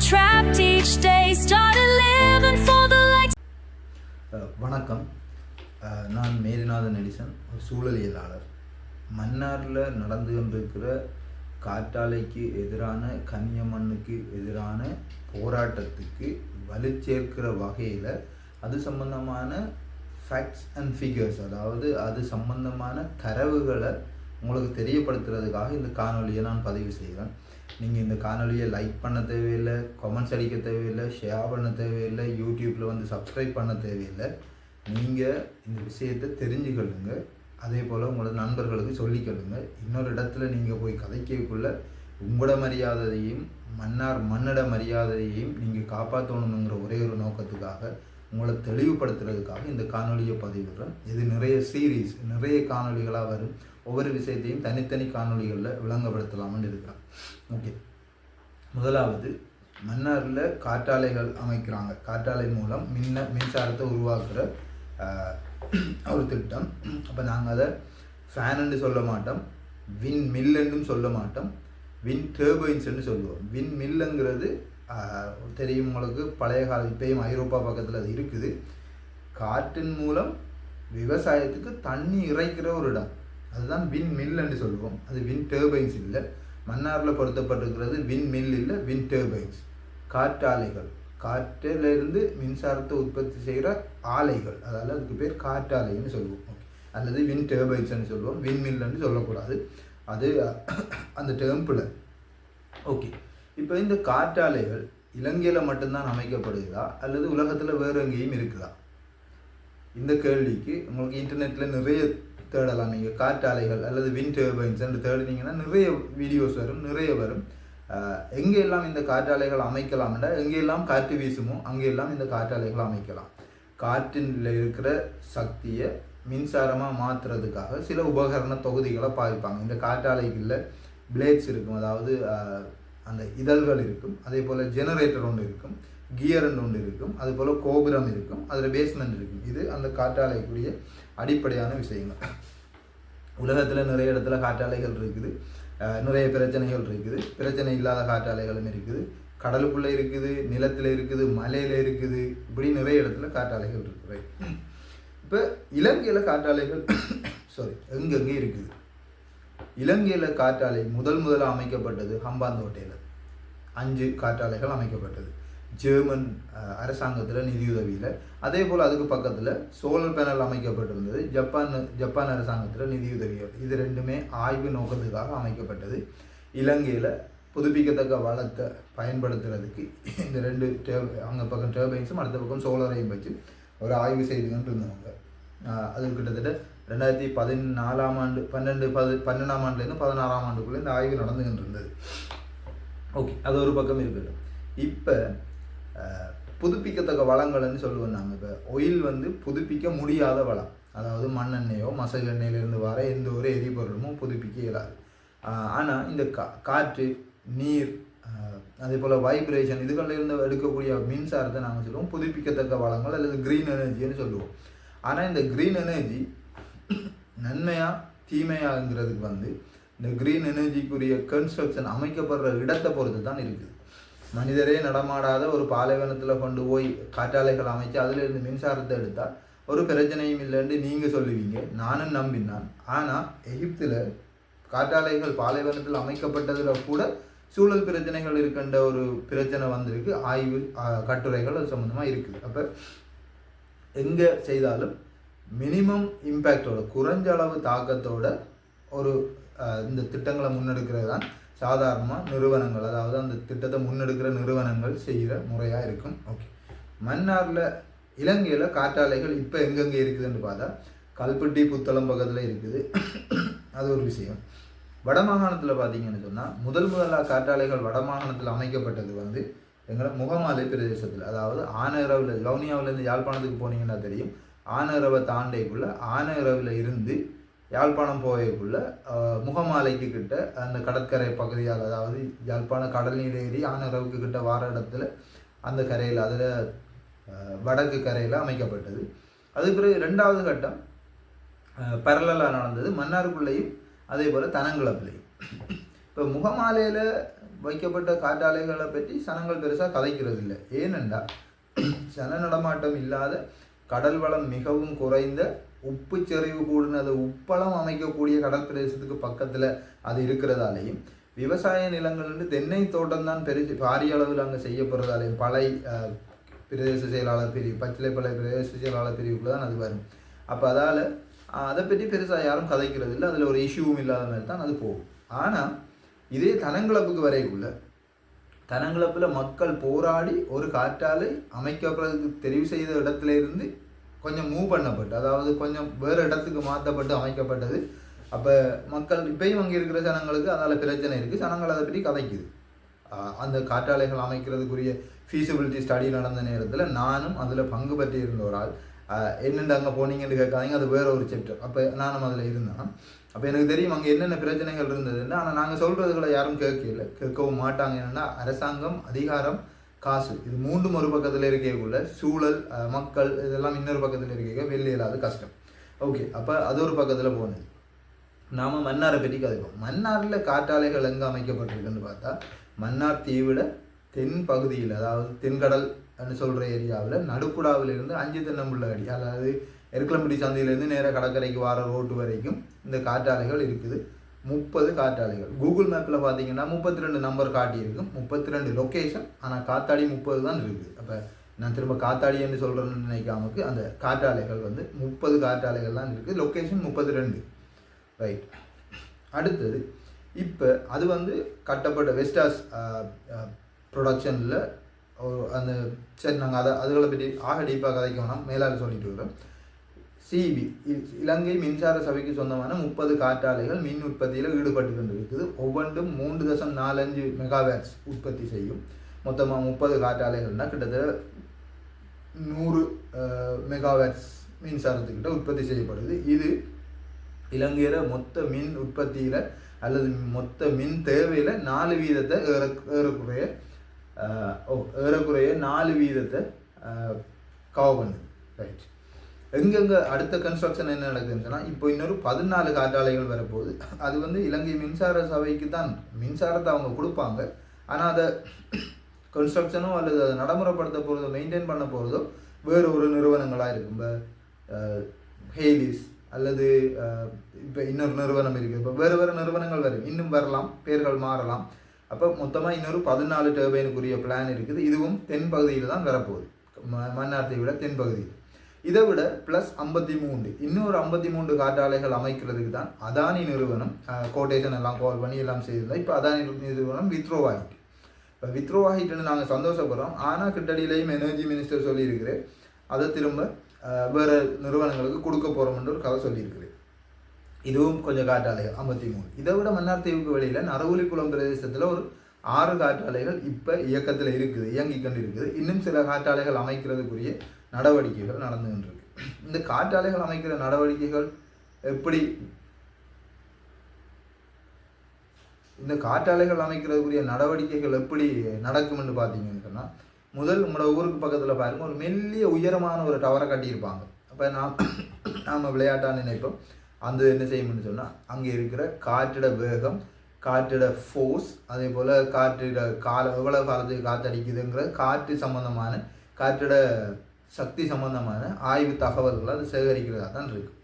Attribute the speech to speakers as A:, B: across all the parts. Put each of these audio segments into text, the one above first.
A: trapped each day, started living for the lights.
B: வணக்கம். நான் மேரிநாதன் Edison, ஒரு சூழலியலாளர். மன்னாரில் நடந்து கொண்டிருக்கிற காற்றாலைக்கு எதிரான, கனியமண்ணுக்கு எதிரான போராட்டத்துக்கு வலுச்சேர்க்கிற வகையில் அது சம்பந்தமான ஃபேக்ட்ஸ் அண்ட் ஃபிகர்ஸ், அதாவது அது சம்பந்தமான தரவுகளை உங்களுக்கு தெரியப்படுத்துறதுக்காக இந்த காணொலியை நான் பதிவு செய்கிறேன். நீங்கள் இந்த காணொலியை லைக் பண்ண தேவையில்லை, கமெண்ட்ஸ் அடிக்க தேவையில்லை, ஷேர் பண்ண தேவையில்லை, யூடியூப்பில் வந்து சப்ஸ்கிரைப் பண்ண தேவையில்லை. நீங்கள் இந்த விஷயத்தை தெரிஞ்சுக்கொள்ளுங்க. அதே போல் உங்களோட நண்பர்களுக்கு சொல்லிக்கொள்ளுங்க. இன்னொரு இடத்துல நீங்கள் போய் கதைக்கக்குள்ள உங்களோட மரியாதையையும் மண்ணிட மரியாதையையும் நீங்கள் காப்பாற்றணுங்கிற ஒரே ஒரு நோக்கத்துக்காக, உங்களை தெளிவுபடுத்துறதுக்காக இந்த காணொலியை பதிவிடுறேன். இது நிறைய சீரீஸ், நிறைய காணொலிகளாக வரும். ஒவ்வொரு விஷயத்தையும் தனித்தனி காணொலிகளில் விளங்கப்படுத்தலாம்னு இருக்கிறேன். ஓகே, முதலாவது மன்னாரில் காற்றாலைகள் அமைக்கிறாங்க. காற்றாலை மூலம் மின்சாரத்தை உருவாக்குற ஒரு திட்டம். அப்போ நாங்கள் அதை ஃபேனுன்னு சொல்ல மாட்டோம், வின் மில்லுன்னு சொல்ல மாட்டோம், வின் டர்பைன்ஸ்ன்னு சொல்லுவோம். வின் மில்லுங்கிறது தெரியும் உங்களுக்கு, பழைய கால இப்பயும் ஐரோப்பா பக்கத்தில் அது இருக்குது. காற்றின் மூலம் விவசாயத்துக்கு தண்ணி இறைக்கிற ஒரு இடம், அதுதான் வின் மில்லுன்னு சொல்லுவோம். அது வின் டர்பைன்ஸ் இல்லை. மன்னாரில் பொருத்தப்பட்டிருக்கிறது வின் மில் இல்லை, வின் டர்பைன்ஸ். காற்றாலைகள், காற்றிலிருந்து மின்சாரத்தை உற்பத்தி செய்கிற ஆலைகள், அதாவது அதுக்கு பேர் காற்றாலைன்னு சொல்லுவோம். ஓகே, அல்லது வின் டர்பைன்ஸ்ன்னு சொல்லுவோம், வின் மில்லுன்னு சொல்லக்கூடாது, அது அந்த டேம்பில். ஓகே, இப்போ இந்த காற்றாலைகள் இலங்கையில் மட்டும்தான் அமைக்கப்படுகிறதா அல்லது உலகத்தில் வேறு எங்கேயும் இருக்குதா? இந்த கேள்விக்கு உங்களுக்கு இன்டர்நெட்டில் நிறைய தேடலாம். நீங்கள் காற்றாலைகள் அல்லது வின் டர்பைன்ஸ் என்று தேடினீங்கன்னா நிறைய வீடியோஸ் வரும், நிறைய வரும். எங்கெல்லாம் இந்த காற்றாலைகள் அமைக்கலாம்னா, எங்கெல்லாம் காற்று வீசுமோ அங்கெல்லாம் இந்த காற்றாலைகள் அமைக்கலாம். காற்றில் இருக்கிற சக்தியை மின்சாரமாக மாற்றுறதுக்காக சில உபகரண தொகுதிகளை பாவிப்பாங்க. இந்த காற்றாலைகளில் பிளேட்ஸ் இருக்கும், அதாவது அந்த இதழ்கள் இருக்கும். அதே போல் ஜெனரேட்டர் ஒன்று இருக்கும், கியர் ஒன்று இருக்கும், அது போல் கோபுரம் இருக்கும், அதில் பேஸ்மெண்ட் இருக்கும். இது அந்த காற்றாலைக்குரிய அடிப்படையான விஷயங்கள். உலகத்தில் நிறைய இடத்துல காற்றாலைகள் இருக்குது, நிறைய பிரச்சனைகள் இருக்குது. பிரச்சனை இல்லாத காற்றாலைகளும் இருக்குது, கடலுக்குள்ளே இருக்குது, நிலத்தில் இருக்குது, மலையில் இருக்குது, இப்படி நிறைய இடத்துல காற்றாலைகள் இருக்குது. இப்போ இலங்கையில் காற்றாலைகள் எங்கெங்கே இருக்குது? இலங்கையில் காற்றாலை முதலாக அமைக்கப்பட்டது ஹம்பாந்தோட்டையில் 5 காற்றாலைகள் அமைக்கப்பட்டது, ஜெர்மன் அரசாங்கத்தில் நிதியுதவியில். அதே போல் அதுக்கு பக்கத்தில் சோலார் பேனல் அமைக்கப்பட்டிருந்தது, ஜப்பான் அரசாங்கத்தில் நிதியுதவியோடு. இது ரெண்டுமே ஆய்வு நோக்கத்துக்காக அமைக்கப்பட்டது. இலங்கையில் புதுப்பிக்கத்தக்க வளத்தை பயன்படுத்துறதுக்கு இந்த 2 அங்கே பக்கம் டர்பைன்ஸும் அடுத்த பக்கம் சோலாரையும் வச்சு ஒரு ஆய்வு செய்துக்கிட்டு இருந்தவங்க. அது கிட்டத்தட்ட 2014ஆம் ஆண்டு 12ஆம் ஆண்டுலேருந்து 16ஆம் ஆண்டுக்குள்ளே இந்த ஆய்வு நடந்துகிட்டு இருந்தது. ஓகே, அது ஒரு பக்கம் இருக்கட்டும். இப்போ புதுப்பிக்கத்தக்க வளங்கள்னு சொல்லுவோம் நாங்கள். இப்போ ஒயில் வந்து புதுப்பிக்க முடியாத வளம், அதாவது மண்ணெண்ணெயோ மசகு எண்ணெயிலிருந்து வர எந்த ஒரு எரிபொருளும் புதுப்பிக்க இயலாது. ஆனால் இந்த காற்று, நீர், அதே போல் வைப்ரேஷன், இதுகளிலிருந்து எடுக்கக்கூடிய மின்சாரத்தை நாங்கள் சொல்லுவோம் புதுப்பிக்கத்தக்க வளங்கள் அல்லது க்ரீன் எனர்ஜின்னு சொல்லுவோம். ஆனால் இந்த க்ரீன் எனர்ஜி நன்மையாக தீமையாங்கிறதுக்கு வந்து இந்த க்ரீன் எனர்ஜிக்குரிய கன்ஸ்ட்ரக்ஷன் அமைக்கப்படுற இடத்தை பொறுத்து தான் இருக்குது. மனிதரே நடமாடாத ஒரு பாலைவனத்தில் கொண்டு போய் காற்றாலைகள் அமைச்சு அதிலிருந்து மின்சாரத்தை எடுத்தால் ஒரு பிரச்சனையும் இல்லைன்னு நீங்கள் சொல்லுவீங்க, நானும் நம்பினான். ஆனால் எகிப்தில் காற்றாலைகள் பாலைவனத்தில் அமைக்கப்பட்டதில் கூட சூழல் பிரச்சனைகள் இருக்கின்ற ஒரு பிரச்சனை வந்திருக்கு. ஆய்வு கட்டுரைகள் அது சம்மந்தமாக இருக்குது. அப்போ எங்கே செய்தாலும் மினிமம் இம்பேக்டோட, குறைஞ்ச அளவு தாக்கத்தோட ஒரு இந்த திட்டங்களை முன்னெடுக்கிறது தான் சாதாரணமாக நிறுவனங்கள், அதாவது அந்த திட்டத்தை முன்னெடுக்கிற நிறுவனங்கள் செய்கிற முறையாக இருக்கும். ஓகே, மன்னாரில் இலங்கையில் காற்றாலைகள் இப்போ எங்கெங்கே இருக்குதுன்னு பார்த்தா கல்பட்டி புத்தளம் பக்கத்தில் இருக்குது, அது ஒரு விஷயம். வடமாகாணத்தில் பார்த்தீங்கன்னு சொன்னால் முதலாக காற்றாலைகள் வடமாகாணத்தில் அமைக்கப்பட்டது வந்து எங்களை முகமாலை பிரதேசத்தில், அதாவது ஆனரவில், வவுனியாவிலேருந்து யாழ்ப்பாணத்துக்கு போனீங்கன்னா தெரியும், ஆனரவை தாண்டைக்குள்ளே ஆனரவில் இருந்து யாழ்ப்பாணம் போயக்குள்ள முகமாலைக்கு கிட்ட அந்த கடற்கரை பகுதியால், அதாவது யாழ்ப்பாண கடல் நீர் ஏறி ஆனரவுக்கு கிட்ட வார இடத்துல அந்த கரையில், அதில் வடக்கு கரையில் அமைக்கப்பட்டது. அதுக்கு பிறகு 2வது கட்டம் பரலலாக நடந்தது மன்னாருக்குள்ளேயும் அதே போல் தனங்குளத்துலேயும். இப்போ முகமாலையில் வைக்கப்பட்ட காற்றாலைகளை பற்றி சனங்கள் பெருசாக கதைக்கிறது இல்லை. ஏனென்றால் சன நடமாட்டம் இல்லாத கடல் வளம் மிகவும் குறைந்த உப்பு செறிவு கூடினது உப்பளம் அமைக்கக்கூடிய கடல் பிரதேசத்துக்கு பக்கத்தில் அது இருக்கிறதாலேயும் விவசாய நிலங்கள் தென்னை தோட்டம் தான் பாரிய அளவில் அங்கே செய்யப்படுறதாலேயும் பலை பிரதேச செயலாளர் பிரிவு பச்சிலைப்பளை பிரதேச செயலாளர் பிரிவுக்குள்ள தான் அது வரும். அப்போ அதால் அதை பற்றி பெருசாக யாரும் கதைக்கிறது இல்லை, அதில் ஒரு இஷ்யூவும் இல்லாத மாதிரி தான் அது போகும். ஆனால் இதே தனங்கிழப்புக்கு வரைக்குள்ள தனங்கிழப்பில் மக்கள் போராடி ஒரு காற்றாலை அமைக்கப்படுறதுக்கு தெரிவு செய்த இடத்துல இருந்து கொஞ்சம் மூவ் பண்ணப்பட்டு, அதாவது கொஞ்சம் வேறு இடத்துக்கு மாற்றப்பட்டு அமைக்கப்பட்டது. அப்போ மக்கள் இப்பயும் அங்கே இருக்கிற ஜனங்களுக்கு அதால் பிரச்சனை இருக்குது, ஜனங்கள் அதை பற்றி கதைக்குது. அந்த காற்றாலைகள் அமைக்கிறதுக்குரிய ஃபீஸிபிலிட்டி ஸ்டடி நடந்த நேரத்தில் நானும் அதில் பங்கு பற்றி இருந்த ஒரு ஆள். என்னென்று அங்கே போனீங்கன்னு கேட்காதீங்க, அது வேறு ஒரு சாப்டர். அப்போ நானும் அதில் இருந்தேன். அப்போ எனக்கு தெரியும் அங்கே என்னென்ன பிரச்சனைகள் இருந்ததுன்னு. ஆனால் நாங்கள் சொல்கிறதுகளை யாரும் கேட்கவும் மாட்டாங்க. என்னென்னா அரசாங்கம், அதிகாரம், காசு, இது மூன்றும் ஒரு பக்கத்தில் இருக்கக்குள்ள சூழல், மக்கள் இதெல்லாம் இன்னொரு பக்கத்தில் இருக்க வெளியே இல்லாத கஷ்டம். ஓகே, அப்போ அது ஒரு பக்கத்தில் போனது. நாம் மன்னாரை பற்றி கதைப்போம். மன்னாரில் காற்றாலைகள் எங்கே அமைக்கப்பட்டிருக்குன்னு பார்த்தா மன்னார் தீவிட தென் பகுதியில், அதாவது தென்கடல் சொல்கிற ஏரியாவில் நடுக்குடாவிலிருந்து 5 தென்னம்புள்ள அடி, அதாவது எருக்கலம்பட்டி சந்தையிலேருந்து நேராக கடற்கரைக்கு வர ரோட்டு வரைக்கும் இந்த காற்றாலைகள் இருக்குது. 30 காற்றாலைகள். கூகுள் மேப்பில் பார்த்தீங்கன்னா 32 நம்பர் காட்டியிருக்கும், 32 லொக்கேஷன். ஆனால் காத்தாடி 30 தான் இருக்குது. அப்போ நான் திரும்ப காத்தாடி என்று சொல்கிறேன்னு நினைக்காமக்கு அந்த காற்றாலைகள் 30 காற்றாலைகள் தான் இருக்குது, லொக்கேஷன் 32. ரைட். அடுத்தது இப்போ அது கட்டப்பட்ட வெஸ்டாஸ் ப்ரொடக்ஷனில் அந்த சரி, நாங்கள் அதுகளை பற்றி டீப்பாக கதைக்க வேணாம், மேலால் சொல்லிட்டு இருக்கிறோம். சிபி இலங்கை மின்சார சபைக்கு சொந்தமான 30 காற்றாலைகள் மின் உற்பத்தியில் ஈடுபட்டு கொண்டிருக்குது. ஒவ்வொன்றும் 3.45 மெகாவாட்ஸ் உற்பத்தி செய்யும். மொத்தமாக 30 காற்றாலைகள்னால் கிட்டத்தட்ட 100 மெகாவாட்ஸ் மின்சாரத்துக்கிட்ட உற்பத்தி செய்யப்படுது. இது இலங்கையில் மொத்த மின் உற்பத்தியில் அல்லது மொத்த மின் தேவையில் 4% ஏறக்குறைய 4% கவர் பண்ணுது. ரைட். எங்கெங்கே அடுத்த கன்ஸ்ட்ரக்ஷன் என்ன நடக்குதுன்னு சொன்னால், இப்போ இன்னொரு 14 காற்றாலைகள் வரப்போகுது. அது இலங்கை மின்சார சபைக்கு தான் மின்சாரத்தை அவங்க கொடுப்பாங்க. ஆனால் அதை கன்ஸ்ட்ரக்ஷனோ அல்லது அதை நடைமுறைப்படுத்த போகிறதோ மெயின்டைன் பண்ண போகிறதோ வேறு ஒரு நிறுவனங்களாக இருக்கும். இப்போ ஹெய்லிஸ் அல்லது இப்போ இன்னொரு நிறுவனம் இருக்குது. இப்போ வேறு நிறுவனங்கள் வரும், இன்னும் வரலாம், பேர்கள் மாறலாம். அப்போ மொத்தமாக இன்னொரு 14 டர்பைனுக்குரிய பிளான் இருக்குது. இதுவும் தென் பகுதியில் தான் வரப்போகுது, மன்னார்த்தை விட தென் பகுதியில். இதை விட ப்ளஸ் 53 இன்னொரு 53 காற்றாலைகள் அமைக்கிறதுக்கு தான் அதானி நிறுவனம் கோட்டேஷன் எல்லாம் கால் பண்ணி எல்லாம் செய்திருந்தோம். இப்போ அதானி நிறுவனம் வித்ரோ ஆகிட்டு. இப்போ வித்ரோ ஆகிட்டுன்னு நாங்கள் சந்தோஷப்படுறோம். ஆனால் கிட்டடியிலையும் எனர்ஜி மினிஸ்டர் சொல்லியிருக்கிறேன், அதை திரும்ப வேறு நிறுவனங்களுக்கு கொடுக்க போகிறோம்ன்ற ஒரு கதை சொல்லியிருக்கிறேன். இதுவும் கொஞ்சம் காற்றாலைகள் 53. இதை விட மன்னார் தீவுக்கு வெளியில் நரவுலிக்குளம் பிரதேசத்தில் ஒரு 6 காற்றாலைகள் இப்போ இயக்கத்தில் இருக்குது, இயங்கிக் கொண்டு இருக்குது. இன்னும் சில காற்றாலைகள் அமைக்கிறதுக்குரிய நடவடிக்கைகள் நடந்து கொண்டிருக்கு. இந்த காற்றாலைகள் அமைக்கிற நடவடிக்கைகள் எப்படி, இந்த காற்றாலைகள் அமைக்கிறதுக்குரிய நடவடிக்கைகள் எப்படி நடக்கும்னு பார்த்தீங்கன்னு சொன்னால், முதல் உங்களோட ஊருக்கு பக்கத்தில் பாருங்கள், ஒரு மெல்லிய உயரமான ஒரு டவரை கட்டியிருப்பாங்க. அப்போ நாம் விளையாட்டாக நினைப்போம், அந்த என்ன செய்யணும்னு சொன்னால் அங்கே இருக்கிற காற்றிட வேகம், காற்றிட ஃபோர்ஸ், அதே போல் காற்றிட எவ்வளோ காலத்துக்கு காற்று அடிக்குதுங்கிற காற்று சம்பந்தமான காற்றிட சக்தி சம்பந்தமான ஆய்வு தகவல்களை அது சேகரிக்கிறதா தான் இருக்குது.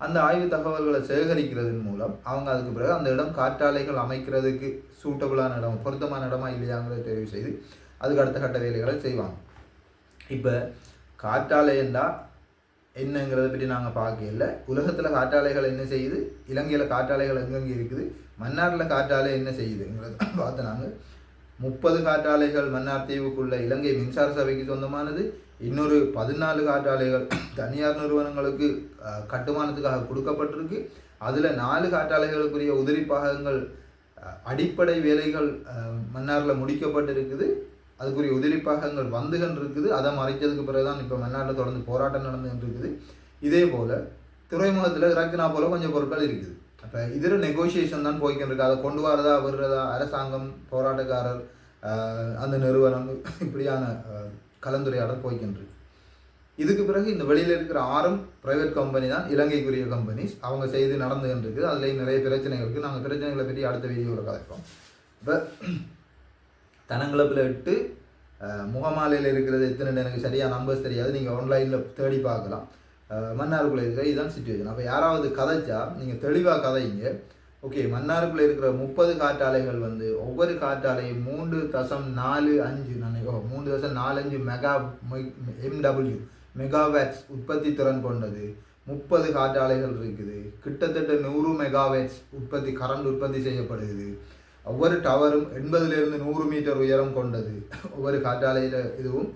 B: அந்த ஆய்வு தகவல்களை சேகரிக்கிறதன் மூலம் அவங்க அதுக்கு பிறகு அந்த இடம் காற்றாலைகள் அமைக்கிறதுக்கு சூட்டபுளான இடம், பொருத்தமான இடமா இல்லையாங்கிறத தெரிவு செய்து அதுக்கு அடுத்த கட்ட வேலைகளை செய்வாங்க. இப்போ காற்றாலைண்டா என்னங்கிறத பற்றி நாங்கள் பார்க்கல. உலகத்தில் காற்றாலைகள் என்ன செய்யுது, இலங்கையில் காற்றாலைகள் எங்கெங்கே இருக்குது, மன்னாரில் காற்றாலை என்ன செய்யுதுங்கிறத பார்த்து நாங்கள் 30 காற்றாலைகள் மன்னார் தீவுக்குள்ள இலங்கை மின்சார சபைக்கு சொந்தமானது. இன்னொரு 14 காற்றாலைகள் தனியார் நிறுவனங்களுக்கு கட்டுமானத்துக்காக கொடுக்கப்பட்டிருக்கு. அதில் 4 காற்றாலைகளுக்குரிய உதிரி பாகங்கள் அடிப்படை வேலைகள் மன்னாரில் முடிக்கப்பட்டிருக்குது. அதுக்குரிய உதிரி பாகங்கள் வந்துகன்னு இருக்குது. அதை மறைச்சதுக்கு பிறகுதான் இப்போ மன்னாரில் தொடர்ந்து போராட்டம் நடந்துகிட்டு இருக்குது. இதே போல் துறைமுகத்தில் இறக்குனா போல் கொஞ்சம் பொருட்கள் இருக்குது. அப்போ இதில் நெகோசியேஷன் தான் போய்கிட்டு இருக்குது. அதை கொண்டு வரதா விடுறதா, அரசாங்கம், போராட்டக்காரர், அந்த நிறுவனம், இப்படியான கலந்துரையாடல் போய்கிட்டு இருக்கு. இதுக்கு பிறகு இந்த வெளியில் இருக்கிற 6 ப்ரைவேட் கம்பெனி தான் இலங்கைக்குரிய கம்பெனிஸ். அவங்க செய்து நடந்துகிட்டு இருக்குது. அதுலேயும் நிறைய பிரச்சனைகள் இருக்குது. நாங்கள் பிரச்சனைகளை பற்றி அடுத்த வீடியோவில் கதைப்போம். இப்போ தனங்களப்பில் 8 முகமாலையில் இருக்கிறது எத்தனை எனக்கு சரியாக நம்பர்ஸ் தெரியாது, நீங்கள் ஆன்லைனில் தேடி பார்க்கலாம். மன்னாருக்குள்ளே இருக்கிற இதுதான் சிச்சுவேஷன். அப்போ யாராவது கதைச்சா நீங்கள் தெளிவாக கதைங்க. ஓகே, மன்னாருக்குள்ளே இருக்கிற 30 காற்றாலைகள் வந்து ஒவ்வொரு காற்றாலையும் 3.45 மெகா MW மெகாவாட்ஸ் உற்பத்தி திறன் கொண்டது. 30 காற்றாலைகள் இருக்குது. கிட்டத்தட்ட 100 மெகாவாட்ஸ் கரண்ட் உற்பத்தி செய்யப்படுகிறது. ஒவ்வொரு டவரும் 80 100 மீட்டர் உயரம் கொண்டது. ஒவ்வொரு காற்றாலையில் இதுவும்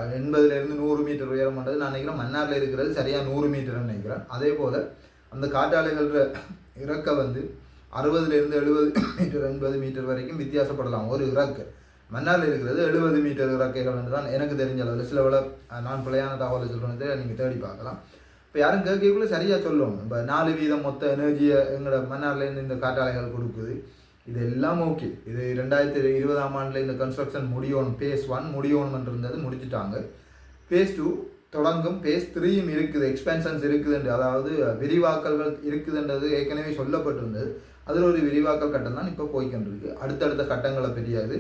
B: 80 100 மீட்டர் உயரம் கொண்டது. நான் நினைக்கிறேன் மன்னாரில் இருக்கிறது சரியாக 100 மீட்டர்னு நினைக்கிறேன். அதே போல் அந்த காற்றாலைகள் இறக்க வந்து 60 70 மீட்டர் 80 மீட்டர் வரைக்கும் வித்தியாசப்படலாம். ஒரு இறக்கு மன்னாரில் இருக்கிறது 70 மீட்டர் இறக்கைகள் என்று தான் எனக்கு தெரிஞ்ச அளவில். சில விட நான் பிழையான தகவலை சொல்கிறத நீங்கள் தேடி பார்க்கலாம். இப்போ யாரும் கேட்கக்குள்ளே சரியாக சொல்லணும். இப்போ 4% மொத்த எனர்ஜியை எங்களோட மன்னார்லேருந்து இந்த காற்றாலைகள் கொடுக்குது. இது எல்லாம் ஓகே. இது 2020ஆம் ஆண்டில் இந்த கன்ஸ்ட்ரக்ஷன் முடியணும். phase 1 முடியணும்னு இருந்தது, முடிச்சுட்டாங்க. phase 2 தொடங்கும். phase 3யும் இருக்குது, எக்ஸ்பென்ஷன்ஸ் இருக்குதுன்று, அதாவது விரிவாக்கல்கள் இருக்குதுன்றது ஏற்கனவே சொல்லப்பட்டிருந்தது. அதில் ஒரு விரிவாக்கல் கட்டம் தான் இப்போ போய்கின்றிருக்கு. அடுத்தடுத்த கட்டங்களை பெரியாது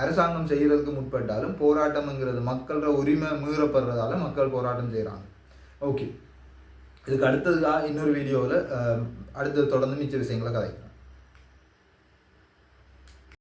B: அரசாங்கம் செய்கிறதுக்கு முற்பட்டாலும் போராட்டம்ங்கிறது மக்களோட உரிமை மீறப்படுறதால மக்கள் போராட்டம் செய்கிறாங்க. ஓகே, இதுக்கு அடுத்ததுக்காக இன்னொரு வீடியோவில் அடுத்தது தொடர்ந்து மிச்ச விஷயங்களை கதைக்கிறேன்.